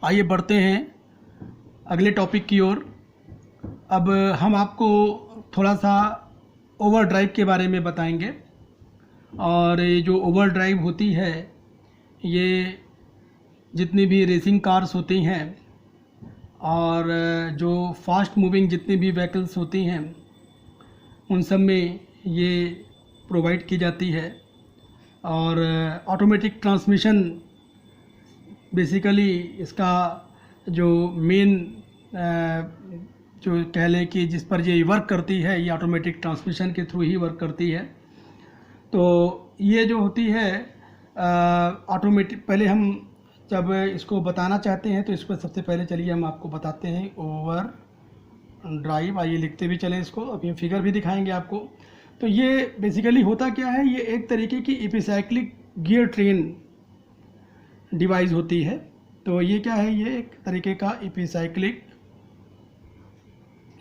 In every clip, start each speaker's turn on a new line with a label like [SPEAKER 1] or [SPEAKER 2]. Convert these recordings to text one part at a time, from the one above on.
[SPEAKER 1] आइए बढ़ते हैं अगले टॉपिक की ओर। अब हम आपको थोड़ा सा ओवर ड्राइव के बारे में बताएंगे। और ये जो ओवर ड्राइव होती है, ये जितनी भी रेसिंग कार्स होती हैं और जो फास्ट मूविंग जितनी भी व्हीकल्स होती हैं, उन सब में ये प्रोवाइड की जाती है। और ऑटोमेटिक ट्रांसमिशन बेसिकली इसका जो मेन जो कह लें कि जिस पर ये वर्क करती है, ये ऑटोमेटिक ट्रांसमिशन के थ्रू ही वर्क करती है। तो ये जो होती है ऑटोमेटिक, पहले हम जब इसको बताना चाहते हैं तो इस पर सबसे पहले चलिए हम आपको बताते हैं ओवर ड्राइव। आइए लिखते भी चलें इसको, अभी हम फिगर भी दिखाएंगे आपको। तो ये बेसिकली होता क्या है, ये एक तरीके की एपिसाइक्लिक गियर ट्रेन डिवाइस होती है। तो ये क्या है, ये एक तरीके का एपिसाइक्लिक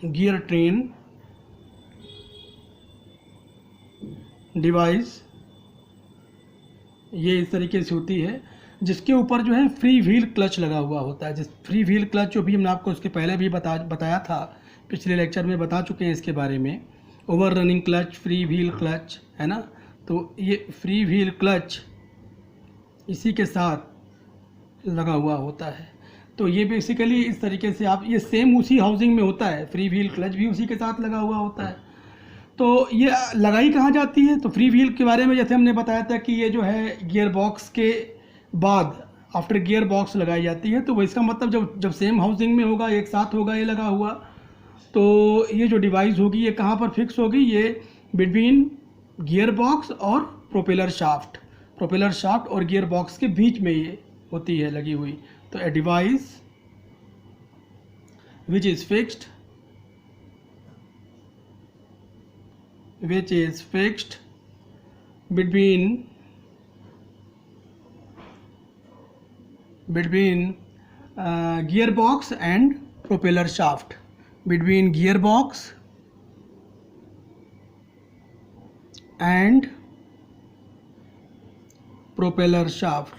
[SPEAKER 1] गियर ट्रेन डिवाइस, ये इस तरीके से होती है, जिसके ऊपर जो है फ्री व्हील क्लच लगा हुआ होता है। जिस फ्री व्हील क्लच जो भी हमने आपको उसके पहले भी बताया था, पिछले लेक्चर में बता चुके हैं इसके बारे में। Over running clutch, free wheel clutch, है ना। तो ये फ्री व्हील क्लच इसी के साथ लगा हुआ होता है। तो ये बेसिकली इस तरीके से आप, ये सेम उसी हाउसिंग में होता है, फ्री व्हील क्लच भी उसी के साथ लगा हुआ होता है। तो ये लगाई कहाँ जाती है, तो फ्री व्हील के बारे में जैसे हमने बताया था कि ये जो है गियर बॉक्स के बाद आफ्टर गियर बॉक्स लगाई जाती है। तो वो इसका मतलब जब सेम हाउसिंग में होगा, एक साथ होगा ये लगा हुआ, तो ये जो डिवाइस होगी ये कहाँ पर फिक्स होगी, ये बिटवीन गियर बॉक्स और प्रोपेलर शाफ्ट और गियर बॉक्स के बीच में ये होती है लगी हुई। तो a device which is fixed between gearbox and propeller shaft, between gearbox and propeller shaft,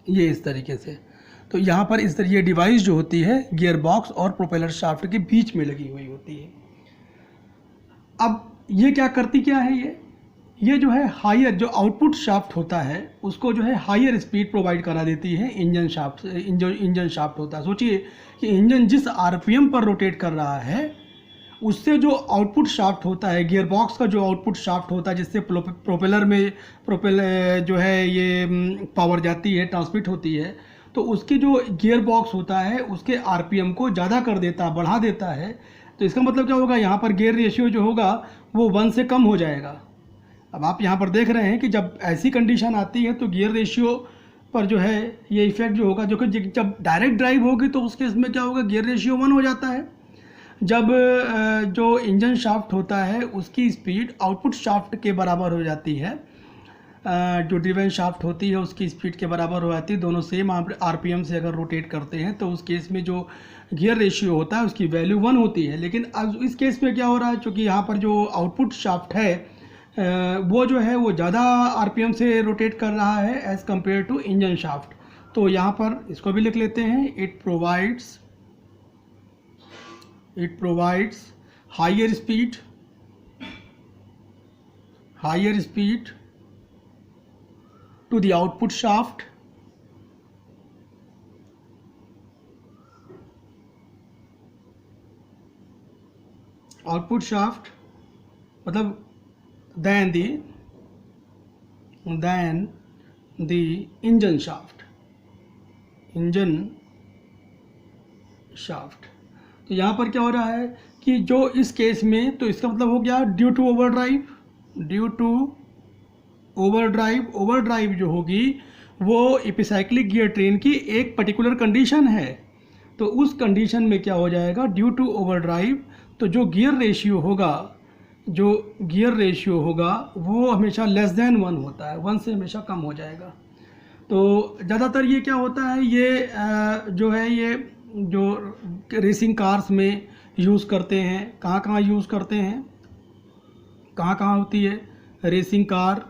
[SPEAKER 1] ये इस तरीके से। तो यहाँ पर इस तरह ये डिवाइस जो होती है गियर बॉक्स और प्रोपेलर शाफ्ट के बीच में लगी हुई होती है। अब ये क्या करती क्या है, ये जो है हायर, जो आउटपुट शाफ्ट होता है उसको जो है हायर स्पीड प्रोवाइड करा देती है इंजन शाफ्ट होता है। सोचिए कि इंजन जिस आरपीएम पर रोटेट कर रहा है, उससे जो आउटपुट शाफ्ट होता है, गियर बॉक्स का जो आउटपुट शाफ्ट होता है, जिससे प्रोपेलर जो है ये पावर जाती है, ट्रांसमिट होती है, तो उसकी जो गियर बॉक्स होता है उसके आरपीएम को ज़्यादा कर देता, बढ़ा देता है। तो इसका मतलब क्या होगा, यहाँ पर गियर रेशियो जो होगा वो 1 से कम हो जाएगा। अब आप यहाँ पर देख रहे हैं कि जब ऐसी कंडीशन आती है तो गियर रेशियो पर जो है ये इफेक्ट जो होगा, जो कि जब डायरेक्ट ड्राइव होगी तो उसके इसमें क्या होगा, गियर रेशियो 1 हो जाता है। जब जो इंजन शाफ्ट होता है उसकी स्पीड आउटपुट शाफ्ट के बराबर हो जाती है, जो ड्रिवन शाफ्ट होती है उसकी स्पीड के बराबर हो जाती है, दोनों सेम आरपीएम से अगर रोटेट करते हैं, तो उस केस में जो गियर रेशियो होता है उसकी वैल्यू 1 होती है। लेकिन अब इस केस में क्या हो रहा है, चूँकि यहाँ पर जो आउटपुट शाफ्ट है वो जो है वो ज़्यादा आरपीएम से रोटेट कर रहा है as compare to engine shaft. तो यहाँ पर इसको भी लिख लेते हैं, it provides higher speed to the output shaft मतलब than the engine shaft। तो यहाँ पर क्या हो रहा है कि जो इस केस में, तो इसका मतलब हो गया ड्यू टू ओवरड्राइव जो होगी वो एपिसाइक्लिक गियर ट्रेन की एक पर्टिकुलर कंडीशन है। तो उस कंडीशन में क्या हो जाएगा, ड्यू टू ओवरड्राइव, तो जो गियर रेशियो होगा वो हमेशा लेस देन 1 होता है, 1 से हमेशा कम हो जाएगा। तो ज़्यादातर ये क्या होता है, ये जो है ये जो रेसिंग कार्स में यूज़ करते हैं, कहाँ यूज़ करते हैं, कहाँ होती है रेसिंग कार,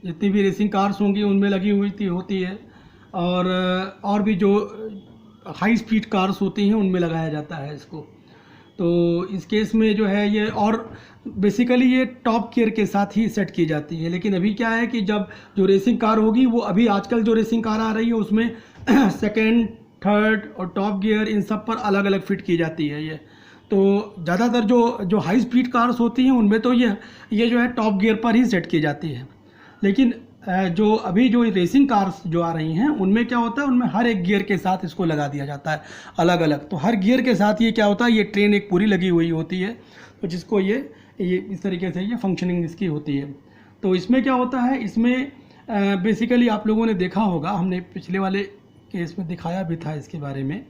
[SPEAKER 1] जितनी भी रेसिंग कार्स होंगी उनमें लगी हुई होती है, और भी जो हाई स्पीड कार्स होती हैं उनमें लगाया जाता है इसको। तो इस केस में जो है ये, और बेसिकली ये टॉप गियर के साथ ही सेट की जाती है। लेकिन अभी क्या है कि जब जो रेसिंग कार होगी वो, अभी आजकल जो रेसिंग कार आ रही है उसमें सेकेंड, थर्ड और टॉप गियर इन सब पर अलग अलग फिट की जाती है ये। तो ज़्यादातर जो हाई स्पीड कार्स होती हैं उनमें तो ये जो है टॉप गियर पर ही सेट की जाती है। लेकिन जो अभी जो रेसिंग कार्स जो आ रही हैं उनमें क्या होता है, उनमें हर एक गियर के साथ इसको लगा दिया जाता है अलग अलग। तो हर गियर के साथ ये क्या होता है, ये ट्रेन एक पूरी लगी हुई होती है, तो जिसको ये इस तरीके से ये फंक्शनिंग इसकी होती है। तो इसमें क्या होता है, इसमें बेसिकली आप लोगों ने देखा होगा, हमने पिछले वाले केस में दिखाया भी था इसके बारे में।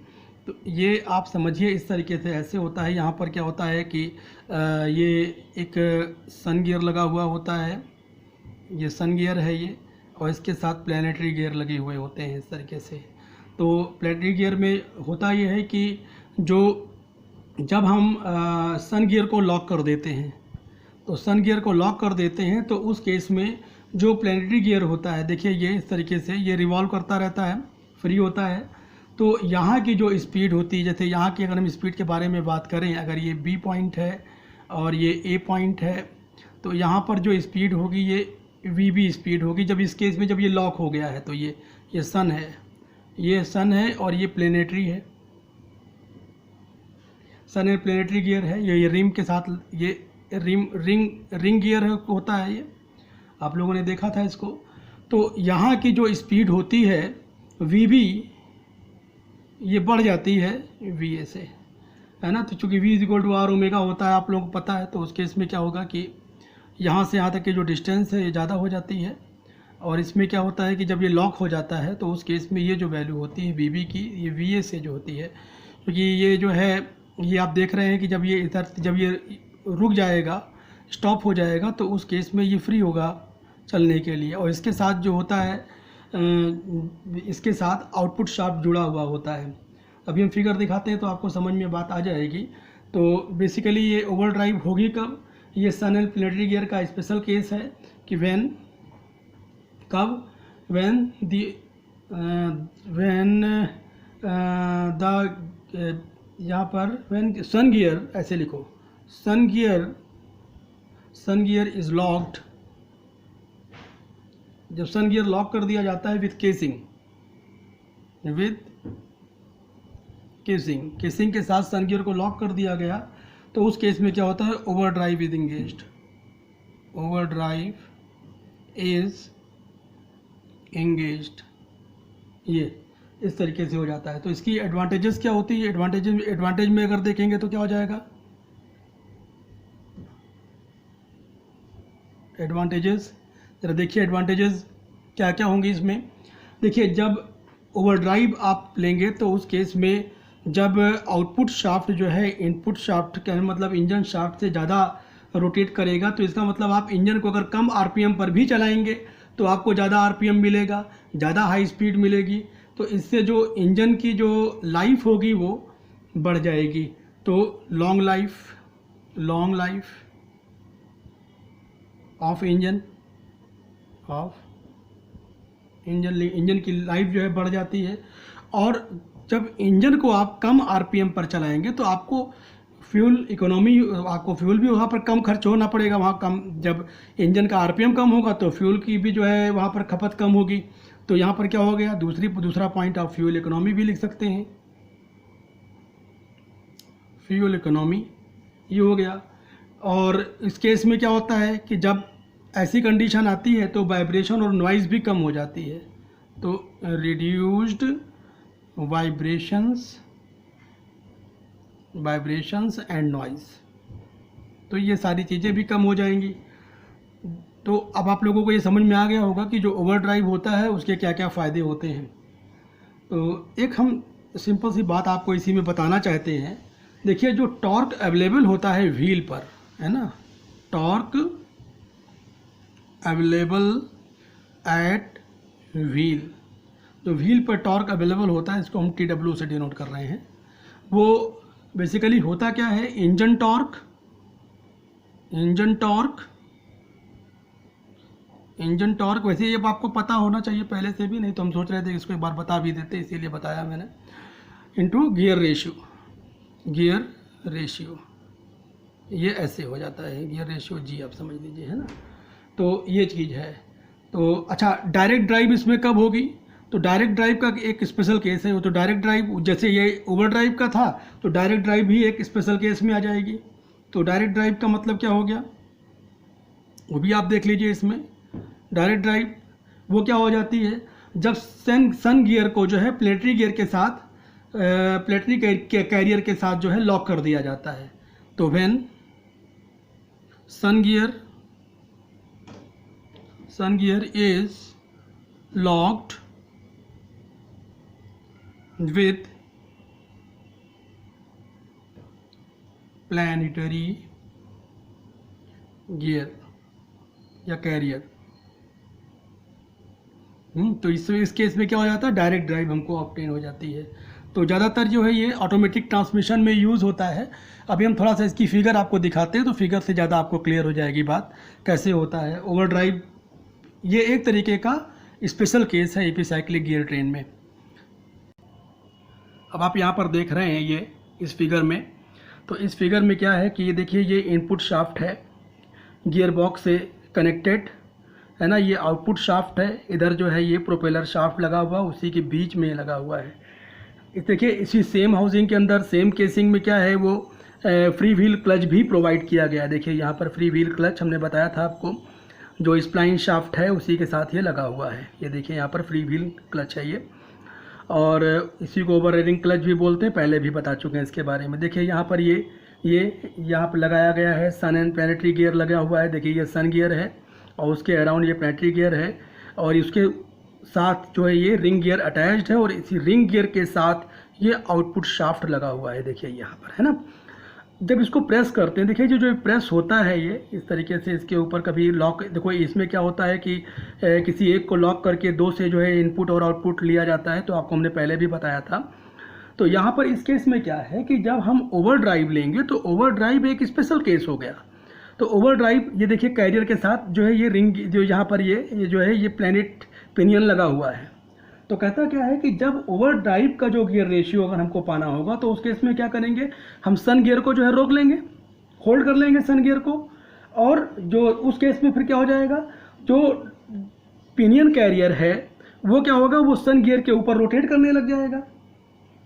[SPEAKER 1] तो ये आप समझिए इस तरीके से ऐसे होता है। यहाँ पर क्या होता है कि ये एक सन गियर लगा हुआ होता है, ये सन गियर है ये, और इसके साथ प्लानिटरी गियर लगे हुए होते हैं इस तरीके से। तो प्लानिटरी गियर में होता ये है कि जब हम सन गियर को लॉक कर देते हैं, तो सन गियर को लॉक कर देते हैं तो उस केस में जो प्लानिटरी गियर होता है, देखिए ये इस तरीके से ये रिवॉल्व करता रहता है, फ्री होता है। तो यहाँ की जो स्पीड होती है, जैसे यहाँ की अगर हम स्पीड के बारे में बात करें, अगर ये बी पॉइंट है और ये ए पॉइंट है, तो यहाँ पर जो स्पीड होगी ये वी बी स्पीड होगी। जब इस केस में जब ये लॉक हो गया है तो ये सन है, ये सन है और ये प्लेनेटरी है, सन एंड प्लेनेटरी गियर है। ये रिम के साथ ये रिंग गियर होता है, ये आप लोगों ने देखा था इसको। तो यहाँ की जो स्पीड होती है वी बी, ये बढ़ जाती है वी ए से, है ना। तो चूँकि v is equal to r omega होता है, आप लोगों को पता है। तो उस केस में क्या होगा कि यहाँ से यहाँ तक की जो डिस्टेंस है ये ज़्यादा हो जाती है, और इसमें क्या होता है कि जब ये लॉक हो जाता है तो उस केस में ये जो वैल्यू होती है वी बी की, ये वी ए से जो होती है, क्योंकि ये जो है ये आप देख रहे हैं कि जब ये इधर जब ये रुक जाएगा, स्टॉप हो जाएगा, तो उस केस में ये फ्री होगा चलने के लिए। और इसके साथ जो होता है, इसके साथ आउटपुट शाफ्ट जुड़ा हुआ होता है। अभी हम फिगर दिखाते हैं तो आपको समझ में बात आ जाएगी। तो बेसिकली ये ओवर ड्राइव होगी कब, ये सन एंड प्लेनेटरी गियर का स्पेशल केस है कि व्हेन द यहाँ पर व्हेन सन गियर, ऐसे लिखो, सन गियर इज लॉक्ड, जब सन गियर लॉक कर दिया जाता है विथ केसिंग के साथ सन गियर को लॉक कर दिया गया, तो उस केस में क्या होता है, over drive is engaged, over drive is engaged, ये इस तरीके से हो जाता है। तो इसकी एडवांटेजेस क्या होती है, एडवांटेज में अगर देखेंगे तो क्या हो जाएगा, एडवांटेजेस जरा देखिए, एडवांटेजेस क्या क्या होंगे इसमें। देखिए जब ओवर ड्राइव आप लेंगे तो उस केस में जब आउटपुट शाफ्ट जो है इनपुट शाफ्ट का मतलब इंजन शाफ्ट से ज़्यादा रोटेट करेगा, तो इसका मतलब आप इंजन को अगर कम आरपीएम पर भी चलाएंगे तो आपको ज़्यादा आरपीएम मिलेगा, ज़्यादा हाई स्पीड मिलेगी। तो इससे जो इंजन की जो लाइफ होगी वो बढ़ जाएगी। तो लॉन्ग लाइफ ऑफ इंजन की लाइफ जो है बढ़ जाती है। और जब इंजन को आप कम आरपीएम पर चलाएंगे तो आपको फ्यूल इकोनॉमी, आपको फ्यूल भी वहाँ पर कम खर्च होना पड़ेगा, वहाँ कम, जब इंजन का आरपीएम कम होगा तो फ्यूल की भी जो है वहाँ पर खपत कम होगी। तो यहाँ पर क्या हो गया, दूसरा पॉइंट आप फ्यूल इकोनॉमी भी लिख सकते हैं, फ्यूल इकोनॉमी ये हो गया। और इस केस में क्या होता है कि जब ऐसी कंडीशन आती है तो वाइब्रेशन और नॉइज़ भी कम हो जाती है। तो रिड्यूस्ड वाइब्रेशंस एंड नॉइज़, तो ये सारी चीज़ें भी कम हो जाएंगी। तो अब आप लोगों को ये समझ में आ गया होगा कि जो ओवर ड्राइव होता है उसके क्या क्या फ़ायदे होते हैं। तो एक हम सिंपल सी बात आपको इसी में बताना चाहते हैं। देखिए जो टॉर्क अवेलेबल होता है व्हील पर, है ना, टॉर्क अवेलेबल एट व्हील, जो व्हील पर टॉर्क अवेलेबल होता है इसको हम TW से डिनोट कर रहे हैं। वो बेसिकली होता क्या है, इंजन टॉर्क इंजन टॉर्क वैसे ये आपको पता होना चाहिए पहले से भी, नहीं तो हम सोच रहे थे कि इसको एक बार बता भी देते, इसीलिए बताया मैंने। Into gear ratio, gear ratio ये ऐसे हो जाता है, गियर रेशियो जी आप समझ लीजिए, है ना। तो ये चीज़ है। तो अच्छा, डायरेक्ट ड्राइव इसमें कब होगी? तो डायरेक्ट ड्राइव का एक स्पेशल केस है वो। तो डायरेक्ट ड्राइव जैसे ये ओवर ड्राइव का था, तो डायरेक्ट ड्राइव भी एक स्पेशल केस में आ जाएगी। तो डायरेक्ट ड्राइव का मतलब क्या हो गया, वो भी आप देख लीजिए इसमें। डायरेक्ट ड्राइव वो क्या हो जाती है, जब सन गियर को जो है प्लेटरी गियर के साथ, प्लेटरी कैरियर के साथ जो है लॉक कर दिया जाता है। तो when sun gear is locked with planetary gear या कैरियर, तो इस केस में क्या हो जाता है, डायरेक्ट ड्राइव हमको ऑब्टेन हो जाती है। तो ज़्यादातर जो है ये ऑटोमेटिक ट्रांसमिशन में यूज़ होता है। अभी हम थोड़ा सा इसकी फिगर आपको दिखाते हैं, तो फिगर से ज़्यादा आपको क्लियर हो जाएगी बात कैसे होता है। ओवर ड्राइव ये एक तरीके का स्पेशल केस है एपिसाइक्लिक गियर ट्रेन में। अब आप यहाँ पर देख रहे हैं ये इस फिगर में, तो इस फिगर में क्या है कि ये देखिए, ये इनपुट शाफ्ट है गियर बॉक्स से कनेक्टेड, है ना। ये आउटपुट शाफ्ट है, इधर जो है ये प्रोपेलर शाफ्ट लगा हुआ, उसी के बीच में लगा हुआ है। इस देखिए, इसी सेम हाउसिंग के अंदर सेम केसिंग में क्या है, वो फ्री व्हील क्लच भी प्रोवाइड किया गया है। देखिए यहाँ पर फ्री व्हील क्लच हमने बताया था आपको, जो स्प्लाइन शाफ्ट है उसी के साथ ये लगा हुआ है। ये देखिए यहाँ पर फ्री व्हील क्लच है ये, और इसी को ओवर रेडिंग क्लच भी बोलते हैं, पहले भी बता चुके हैं इसके बारे में। देखिए यहाँ पर ये यहाँ पर लगाया गया है सन एंड प्लानिटरी गियर लगा हुआ है। देखिए ये सन गियर है और उसके अराउंड ये प्लानिटरी गियर है, और इसके साथ जो है ये रिंग गियर अटैच्ड है, और इसी रिंग गियर के साथ ये आउटपुट शाफ्ट लगा हुआ है। देखिए यहाँ पर, है ना। जब इसको प्रेस करते हैं, देखिए जो प्रेस होता है ये इस तरीके से इसके ऊपर कभी लॉक, देखो इसमें क्या होता है कि किसी एक को लॉक करके दो से जो है इनपुट और आउटपुट लिया जाता है, तो आपको हमने पहले भी बताया था। तो यहाँ पर इस केस में क्या है कि जब हम ओवर ड्राइव लेंगे, तो ओवर ड्राइव एक स्पेशल केस हो गया। तो ओवर ड्राइव ये देखिए कैरियर के साथ जो है ये रिंग, जो यहाँ पर ये जो है ये प्लैनेट पिनियन लगा हुआ है। तो कहता क्या है कि जब ओवर ड्राइव का जो गियर रेशियो अगर हमको पाना होगा, तो उस केस में क्या करेंगे, हम सन गियर को जो है रोक लेंगे, होल्ड कर लेंगे सन गियर को, और जो उस केस में फिर क्या हो जाएगा, जो पिनियन कैरियर है वो क्या होगा, वो सन गियर के ऊपर रोटेट करने लग जाएगा,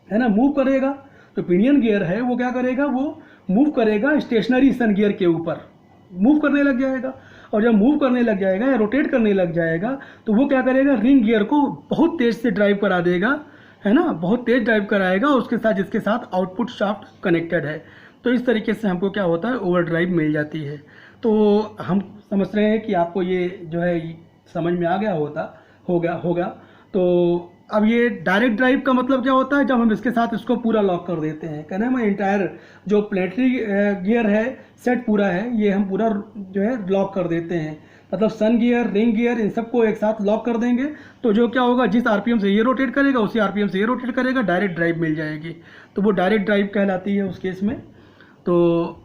[SPEAKER 1] है ना, मूव करेगा। तो पिनियन गियर है वो क्या करेगा, वो मूव करेगा स्टेशनरी सन गियर के ऊपर, मूव करने लग जाएगा। और जब मूव करने लग जाएगा या रोटेट करने लग जाएगा, तो वो क्या करेगा, रिंग गियर को बहुत तेज़ से ड्राइव करा देगा, है ना, बहुत तेज़ ड्राइव कराएगा उसके साथ, जिसके साथ आउटपुट शाफ्ट कनेक्टेड है। तो इस तरीके से हमको क्या होता है, ओवर ड्राइव मिल जाती है। तो हम समझ रहे हैं कि आपको ये जो है समझ में आ गया होगा। तो अब ये डायरेक्ट ड्राइव का मतलब क्या होता है, जब हम इसके साथ इसको पूरा लॉक कर देते हैं, कहना है इंटायर जो प्लेटरी गियर है सेट पूरा है, ये हम पूरा जो है लॉक कर देते हैं, मतलब सन गियर, रिंग गियर, इन सबको एक साथ लॉक कर देंगे। तो जो क्या होगा, जिस आरपीएम से ये रोटेट करेगा उसी आरपीएम से ये रोटेट करेगा, डायरेक्ट ड्राइव मिल जाएगी। तो वो डायरेक्ट ड्राइव कहलाती है उस केस में। तो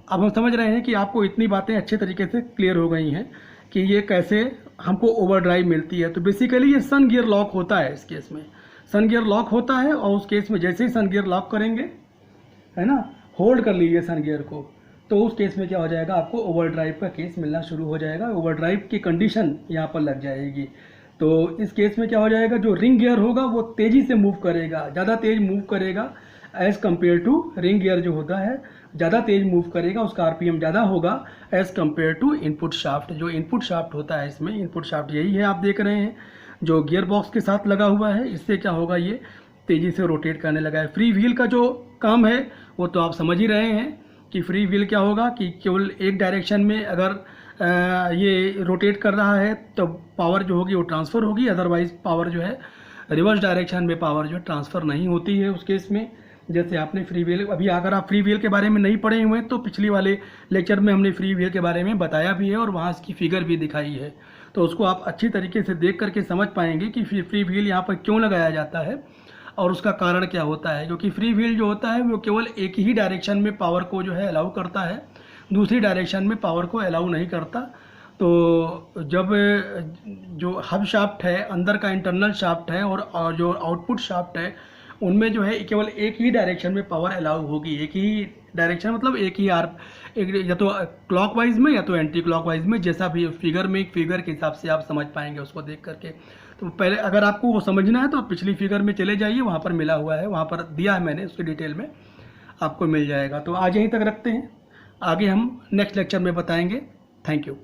[SPEAKER 1] अब हम समझ रहे हैं कि आपको इतनी बातें अच्छे तरीके से क्लियर हो गई हैं कि ये कैसे हमको ओवर ड्राइव मिलती है। तो बेसिकली ये सन गियर लॉक होता है, इस केस में सन गियर लॉक होता है, और उस केस में जैसे ही सन गियर लॉक करेंगे, है ना, होल्ड कर लीजिए सन गियर को, तो उस केस में क्या हो जाएगा, आपको ओवर ड्राइव का केस मिलना शुरू हो जाएगा, ओवर ड्राइव की कंडीशन यहाँ पर लग जाएगी। तो इस केस में क्या हो जाएगा, जो रिंग गियर होगा वो तेज़ी से मूव करेगा, ज़्यादा तेज़ मूव करेगा as compare to ring gear जो होता है, ज़्यादा तेज़ मूव करेगा, उसका आरपीएम ज़्यादा होगा as compare to input shaft. जो इनपुट शाफ्ट होता है, इसमें इनपुट शाफ्ट यही है, आप देख रहे हैं जो गियर बॉक्स के साथ लगा हुआ है, इससे क्या होगा, ये तेज़ी से रोटेट करने लगा है। फ्री व्हील का जो काम है वो तो आप समझ ही रहे हैं कि फ्री व्हील क्या होगा कि केवल एक डायरेक्शन में अगर ये रोटेट कर रहा है तो पावर जो होगी वो ट्रांसफ़र होगी, अदरवाइज पावर जो है रिवर्स डायरेक्शन में पावर जो है ट्रांसफ़र नहीं होती है उस केस में। जैसे आपने फ्री व्हील, अभी अगर आप फ्री व्हील के बारे में नहीं पढ़े हुए हैं तो पिछली वाले लेक्चर में हमने फ्री व्हील के बारे में बताया भी है और वहाँ इसकी फिगर भी दिखाई है, तो उसको आप अच्छी तरीके से देख करके समझ पाएंगे कि फ्री व्हील यहाँ पर क्यों लगाया जाता है और उसका कारण क्या होता है। क्योंकि फ्री व्हील जो होता है वो केवल एक ही डायरेक्शन में पावर को जो है अलाउ करता है, दूसरी डायरेक्शन में पावर को अलाउ नहीं करता। तो जब जो हब शाफ्ट है, अंदर का इंटरनल शाफ्ट है, और जो आउटपुट शाफ्ट है, उनमें जो है केवल एक ही डायरेक्शन में पावर अलाउ होगी। एक ही डायरेक्शन मतलब एक ही एक, या तो क्लॉकवाइज में या तो एंटी क्लॉकवाइज में, जैसा भी फिगर में, एक फिगर के हिसाब से आप समझ पाएंगे उसको देख करके। तो पहले अगर आपको वो समझना है तो पिछली फिगर में चले जाइए, वहाँ पर मिला हुआ है, वहाँ पर दिया है मैंने, उसकी डिटेल में आपको मिल जाएगा। तो आज यहीं तक रखते हैं, आगे हम नेक्स्ट लेक्चर में बताएंगे। Thank you.